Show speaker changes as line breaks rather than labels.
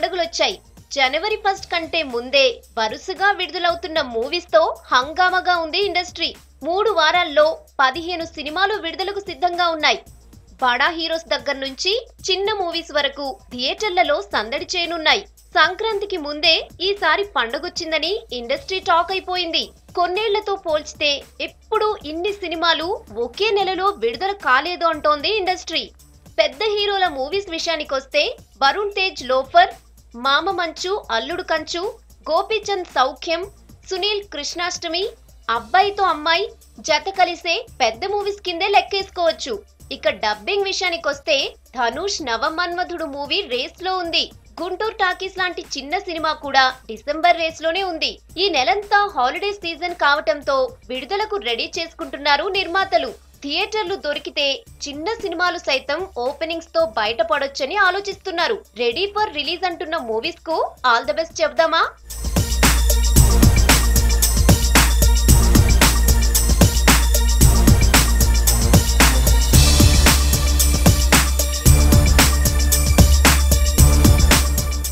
పండుగలొచ్చాయి. జనవరి 1 కంటే ముందే వరుసగా విడుదలవుతున్న మూవీస్ తో హంగామాగా ఉంది ఇండస్ట్రీ. 3 వారాల్లో 15 సినిమాలు విడుదలకు సిద్ధంగా ఉన్నాయి. బడా హీరోస్ దగ్గర నుంచి చిన్న మూవీస్ వరకు థియేటర్లలో సందడి చేయనున్నాయి. సంక్రాంతికి ముందే ఈసారి పండుగొచ్చిందని ఇండస్ట్రీ టాక్ అయిపోయింది. కొన్నేళ్లతో పోల్చితే ఎప్పుడు ఇన్ని సినిమాలు ఒకే నెలలో విడుదల కాలేదు అంటోంది ఇండస్ట్రీ. పెద్ద హీరోల మూవీస్ విషయానికొస్తే వరుణ్ తేజ్ లోఫర్, మామ మంచు అల్లుడు కంచు, గోపీచంద్ సౌఖ్యం, సునీల్ కృష్ణాష్టమి, అబ్బాయితో అమ్మాయి జత కలిసే పెద్ద మూవీస్ కిందే లెక్కేసుకోవచ్చు. ఇక డబ్బింగ్ విషయానికొస్తే ధనుష్ నవమన్మధుడు మూవీ రేస్ లో ఉంది. గుంటూరు టాకీస్ లాంటి చిన్న సినిమా కూడా డిసెంబర్ రేస్ లోనే ఉంది. ఈ నెలంతా హాలిడే సీజన్ కావటంతో విడుదలకు రెడీ చేసుకుంటున్నారు నిర్మాతలు. థియేటర్లు దొరికితే చిన్న సినిమాలు సైతం ఓపెనింగ్స్ తో బయటపడొచ్చని ఆలోచిస్తున్నారు. రెడీ ఫర్ రిలీజ్ అంటున్న మూవీస్ కు ఆల్ ద బెస్ట్ చెప్దామా?